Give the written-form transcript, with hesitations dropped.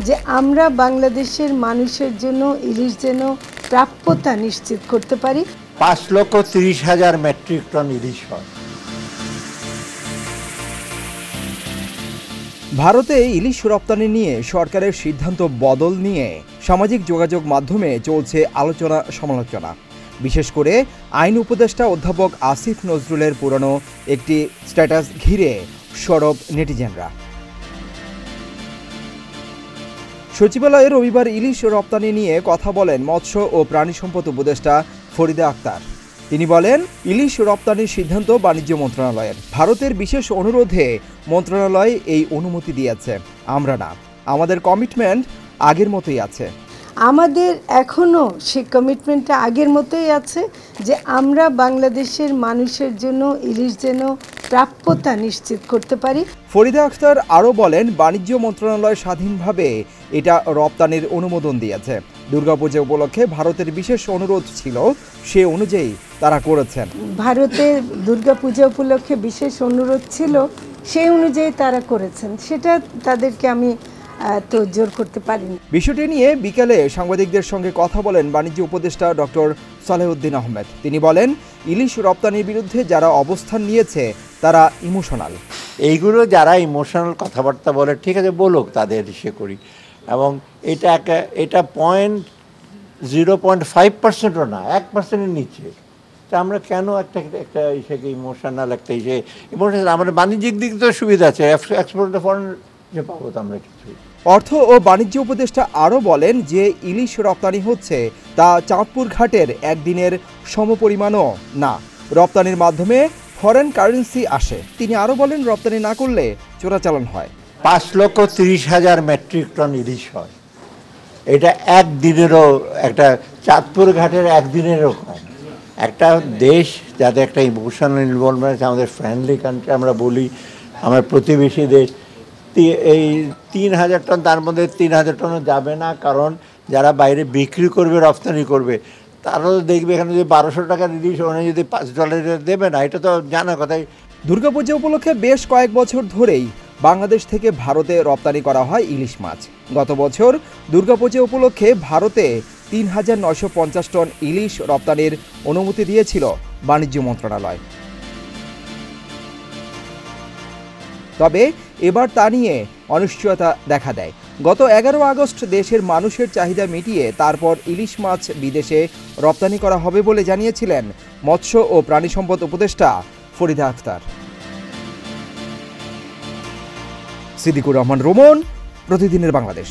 যে আমরা বাংলাদেশের মানুষের জন্য ইলিশ যেন প্রাপ্যতা নিশ্চিত করতে পারি। 5,30,000 মেট্রিক টন ইলিশ হয়। ভারতে ইলিশ রপ্তানি নিয়ে সরকারের সিদ্ধান্ত বদল নিয়ে সামাজিক যোগাযোগ মাধ্যমে চলছে আলোচনা সমালোচনা। বিশেষ করে আইন উপদেষ্টা অধ্যাপক আসিফ নজরুলের পুরনো একটি স্ট্যাটাস ঘিরে সরব নেটিজেনরা। সচিবালয়ে রবিবার ইলিশ রপ্তানি নিয়ে কথা বলেন মৎস্য ও প্রাণী সম্পদ উপদেষ্টা ফরিদা আক্তার। তিনি বলেন, ইলিশ রপ্তানির সিদ্ধান্ত বাণিজ্য মন্ত্রণালয়ের। ভারতের বিশেষ অনুরোধে মন্ত্রণালয় এই অনুমতি দিয়েছে, আমরা না। আমাদের কমিটমেন্ট আগের মতোই আছে। আমাদের এখনো সেই কমিটমেন্টটা আগের মতোই আছে যে আমরা বাংলাদেশের মানুষের জন্য ইলিশ যেন প্রাপ্যতা নিশ্চিত করতে পারি। ফরিদা আক্তার আরও বলেন, বাণিজ্য মন্ত্রণালয় স্বাধীনভাবে এটা রপ্তানির অনুমোদন দিয়েছে। দুর্গাপূজা উপলক্ষে ভারতের বিশেষ অনুরোধ ছিল, সে অনুযায়ী তারা করেছেন। ভারতের দুর্গাপূজা উপলক্ষে বিশেষ অনুরোধ ছিল, সেই অনুযায়ী তারা করেছেন। সেটা তাদেরকে আমি তো জোর করতে পারিনি। বিষয়টি নিয়ে বিকেলে সাংবাদিকদের সঙ্গে কথা বলেন বাণিজ্য উপদেষ্টা ডক্টর সালেহউদ্দিন আহমেদ। তিনি বলেন, ইলিশ রপ্তানির বিরুদ্ধে যারা অবস্থান নিয়েছে তারা ইমোশনাল। এইগুলো যারা ইমোশনাল কথাবার্তা বলে, ঠিক আছে, বলুক, তাদের ইসে করি। এবং এটা 0.5%ও না, 1%-এর নিচে। তা আমরা কেন একটা ইসেকে ইমোশনাল একটা ইমোশনাল? আমাদের বাণিজ্যিক দিক তো সুবিধা আছে, এক্সপোর্ট ফরেন যে পাবো তো আমরা কিছু। অর্থ ও বাণিজ্য উপদেষ্টা আরও বলেন যে ইলিশ রপ্তানি হচ্ছে তা চাঁদপুর ঘাটের একদিনের সমপরিমাণও না। রপ্তানির মাধ্যমে ফরেন কারেন্সি আসে। তিনি আরও বলেন, রপ্তানি না করলে চোরাচালান হয়। 5,30,000 মেট্রিক টন ইলিশ হয়। এটা একদিনেরও, একটা চাঁদপুর ঘাটের একদিনেরও কম। একটা দেশ যাতে একটা ইমোশনাল ইনভলভমেন্ট আছে, আমাদের ফ্রেন্ডলি কান্ট্রি আমরা বলি, আমার প্রতিবেশী দেশ, এই 3,000 টন, তার মধ্যে 3,000 টনও যাবে না। কারণ যারা বাইরে বিক্রি করবে, রপ্তানি করবে, তারাও দেখবে এখানে যদি 1200 টাকা ইলিশ ওখানে যদি $5 দেবে না, এটা তো জানা কথাই। দুর্গাপূজা উপলক্ষে বেশ কয়েক বছর ধরেই বাংলাদেশ থেকে ভারতে রপ্তানি করা হয় ইলিশ মাছ। গত বছর দুর্গাপূজা উপলক্ষে ভারতে 3,950 টন ইলিশ রপ্তানির অনুমতি দিয়েছিল বাণিজ্য মন্ত্রণালয়। তবে এবার তা নিয়ে অনিশ্চয়তা দেখা দেয়। গত 11 আগস্ট দেশের মানুষের চাহিদা মিটিয়ে তারপর ইলিশ মাছ বিদেশে রপ্তানি করা হবে বলে জানিয়েছিলেন মৎস্য ও প্রাণী সম্পদ উপদেষ্টা ফরিদা আক্তার। সিদ্দিকুর রহমান রোমন, প্রতিদিনের বাংলাদেশ।